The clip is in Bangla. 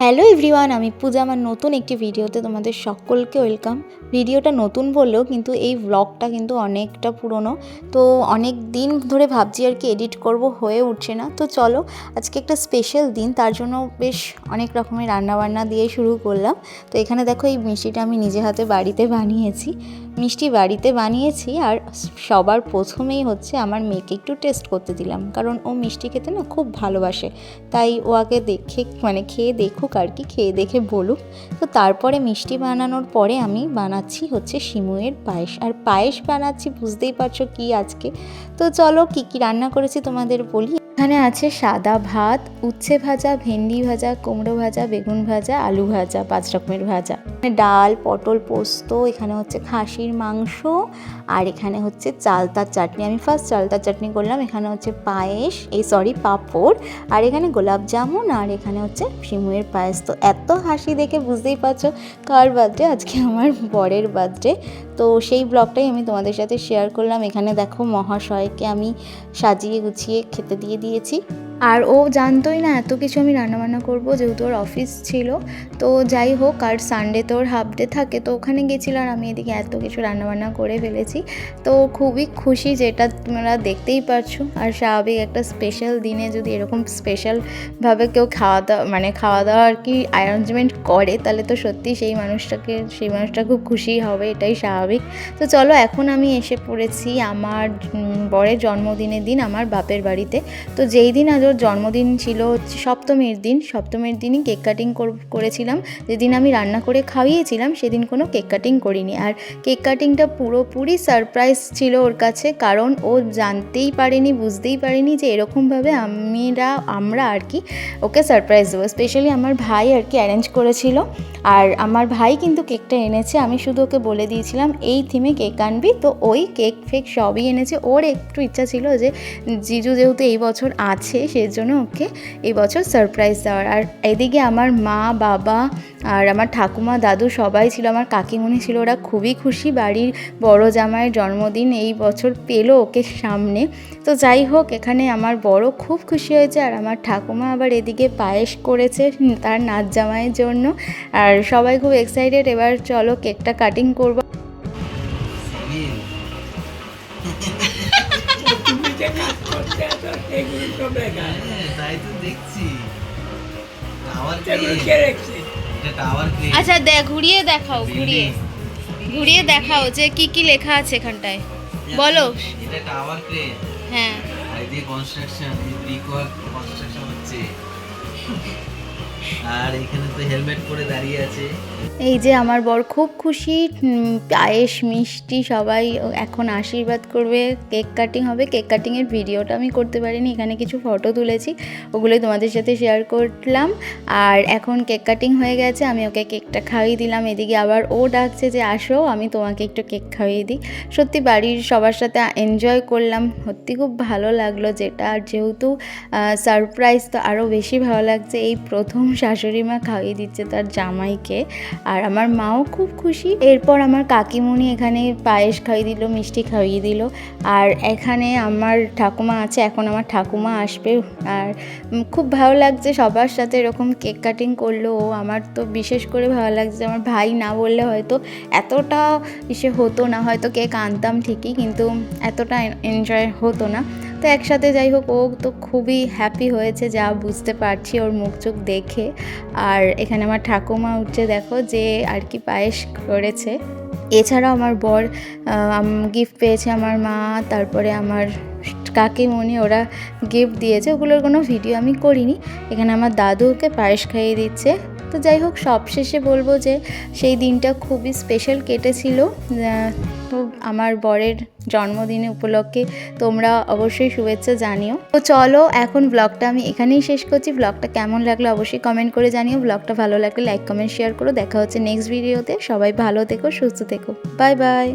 হ্যালো এভরিওয়ান, আমি পূজা। আমার নতুন একটি ভিডিওতে তোমাদের সকলকে ওয়েলকাম। ভিডিওটা নতুন বললেও কিন্তু এই ব্লগটা কিন্তু অনেকটা পুরনো, তো অনেক দিন ধরে ভাবছি আর কি এডিট করব, হয়ে উঠছে না। তো চলো, আজকে একটা স্পেশাল দিন, তার জন্য বেশ অনেক রকমের রান্নাবান্না দিয়ে শুরু করলাম। তো এখানে দেখো, এই মিষ্টিটা আমি নিজে হাতে বাড়িতে বানিয়েছি। মিষ্টি বাড়িতে বানিয়েছি, আর সবার প্রথমেই হচ্ছে আমার মেয়েকে একটু টেস্ট করতে দিলাম, কারণ ও মিষ্টি খেতে না খুব ভালোবাসে। তাই ও আগে দেখে খেয়ে দেখুক আর কি, খেয়ে দেখে বলুক। তো তারপরে মিষ্টি বানানোর পরে আমি বানাচ্ছি হচ্ছে সিমুয়ের পায়েস। আর পায়েস বানাচ্ছি, বুঝতেই পারছো কি আজকে। তো চলো, কি কি রান্না করেছি তোমাদের বলি। এখানে আছে সাদা ভাত, উচ্ছে ভাজা, ভেন্ডি ভাজা, কুমড়ো ভাজা, বেগুন ভাজা, আলু ভাজা, 5 রকমের ভাজা, ডাল, পটল পোস্ত, এখানে হচ্ছে খাসির মাংস, আর এখানে হচ্ছে চালতার চাটনি। আমি ফার্স্ট চালতার চাটনি করলাম। এখানে হচ্ছে পায়েস, পাঁপড়, আর এখানে গোলাপ জামুন, আর এখানে হচ্ছে সিমুয়ের পায়েস। তো এত হাসি দেখে বুঝতেই পারছো কার বার্থডে। আজকে আমার বরের বার্থডে। তো সেই ব্লগটাই আমি তোমাদের সাথে শেয়ার করলাম। এখানে দেখো, মহাশয়কে আমি সাজিয়ে গুছিয়ে খেতে দিয়ে দিয়েছি। আর ও জানতোই না এত কিছু আমি রান্নাবান্না করবো, যেহেতু ওর অফিস ছিল। তো যাই হোক, আর সানডে তো ওর হাফ ডে থাকে, তো ওখানে গেছিলো, আর আমি এদিকে এত কিছু রান্নাবান্না করে ফেলেছি। তো খুবই খুশি, যেটা তোমরা দেখতেই পারছো। আর স্বাভাবিক একটা স্পেশাল দিনে যদি এরকম স্পেশালভাবে কেউ খাওয়া দাওয়া আর কি অ্যারেঞ্জমেন্ট করে, তাহলে তো সত্যি সেই মানুষটা খুব খুশি হবে, এটাই স্বাভাবিক। তো চলো, এখন আমি এসে পড়েছি আমার বরের জন্মদিনের দিন আমার বাপের বাড়িতে। তো যেই দিন আজ ওর জন্মদিন ছিল, সপ্তমীর দিনই কেক কাটিং করেছিলাম। যেদিন আমি রান্না করে খাইয়েছিলাম, সেদিন কোনো কেক কাটিং করিনি। আর কেক কাটিংটা পুরোপুরি সারপ্রাইজ ছিল ওর কাছে, কারণ ও জানতেই পারেনি, বুঝতেই পারেনি যে এরকমভাবে আমরা আর কি ওকে সারপ্রাইজ দেবো। স্পেশালি আমার ভাই আর কি অ্যারেঞ্জ করেছিল, আর আমার ভাই কিন্তু কেকটা এনেছে। আমি শুধু ওকে বলে দিয়েছিলাম এই থিমে কেক আনবি, তো ওই কেক ফেক সবই এনেছে। ওর একটু ইচ্ছা ছিল যে জিজু যেহেতু এই বছর আছে, সেজন্য ওকে এই বছর সারপ্রাইজ দেওয়ার। আর এদিকে আমার মা, বাবা, আর আমার ঠাকুমা, দাদু সবাই ছিল, আমার কাকিমণি ছিল। ওরা খুবই খুশি, বাড়ির বড় জামাইয়ের জন্মদিন এই বছর পেলো ওকে সামনে। তো যাই হোক, এখানে আমার বড় খুব খুশি হয়েছে, আর আমার ঠাকুমা আবার এদিকে পায়েস করেছে তার নাচ জামাইয়ের জন্য। আর সবাই খুব এক্সাইটেড। এবার চলো কেকটা কাটিং করবো। আচ্ছা, ঘুরিয়ে দেখাও যে কি কি লেখা আছে এখানটায়, বলো। এটা টাওয়ার ক্রেন। হ্যাঁ, আর এই কনস্ট্রাকশন, এই ব্রিক ওয়ার্ক কনস্ট্রাকশন হচ্ছে। আর এখানে তো হেলমেট পরে দাঁড়িয়ে আছে। এই যে আমার বর খুব খুশি। পায়েস, মিষ্টি সবাই এখন আশীর্বাদ করবে, কেক কাটিং হবে। কেক কাটিংয়ের ভিডিওটা আমি করতে পারিনি, এখানে কিছু ফটো তুলেছি, ওগুলোই তোমাদের সাথে শেয়ার করলাম। আর এখন কেক কাটিং হয়ে গেছে, আমি ওকে কেকটা খাইয়ে দিলাম। এদিকে আবার ও ডাকছে যে আসো, আমি তোমাকে একটু কেক খাইয়ে দিই। সত্যি বাড়ির সবার সাথে এনজয় করলাম, সত্যি খুব ভালো লাগলো যেটা। আর যেহেতু সারপ্রাইজ, তো আরও বেশি ভালো লাগছে। এই প্রথম শাশুড়ি মা খাইয়ে দিচ্ছে তার জামাইকে, আর আমার মাও খুব খুশি। এরপর আমার কাকিমণি এখানে পায়েস খাইয়ে দিল, মিষ্টি খাইয়ে দিল। আর এখানে আমার ঠাকুমা আছে, এখন আমার ঠাকুমা আসবে। আর খুব ভালো লাগছে সবার সাথে এরকম কেক কাটিং করলো ও। আমার তো বিশেষ করে ভালো লাগছে, আমার ভাই না বললে হয়তো এতটা হতো না, হয়তো কেক আনতাম ঠিকই, কিন্তু এতটা এনজয় হতো না। তো একসাথে, যাই হোক, ও তো খুবই হ্যাপি হয়েছে, যা বুঝতে পারছি ওর মুখ চোখ দেখে। আর এখানে আমার ঠাকুমা উঠছে, দেখো যে আর কি পায়েস করেছে। এছাড়াও আমার বর গিফট পেয়েছে, আমার মা, তারপরে আমার কাকিমণি, ওরা গিফট দিয়েছে। ওগুলোর কোনো ভিডিও আমি করিনি। এখানে আমার দাদু ওকে পায়েস খাইয়ে দিচ্ছে। তো যাই হোক, সবশেষে বলবো যে সেই দিনটা খুবই স্পেশাল কেটেছিল। তো আমার বরের জন্মদিনে উপলক্ষে তোমরা অবশ্যই শুভেচ্ছা জানিও। তো চলো, এখন ব্লগটা আমি এখানেই শেষ করছি। ব্লগটা কেমন লাগলো অবশ্যই কমেন্ট করে জানিও। ব্লগটা ভালো লাগলে লাইক, কমেন্ট, শেয়ার করো। দেখা হচ্ছে নেক্সট ভিডিওতে। সবাই ভালো থেকো, সুস্থ থেকো। Bye bye.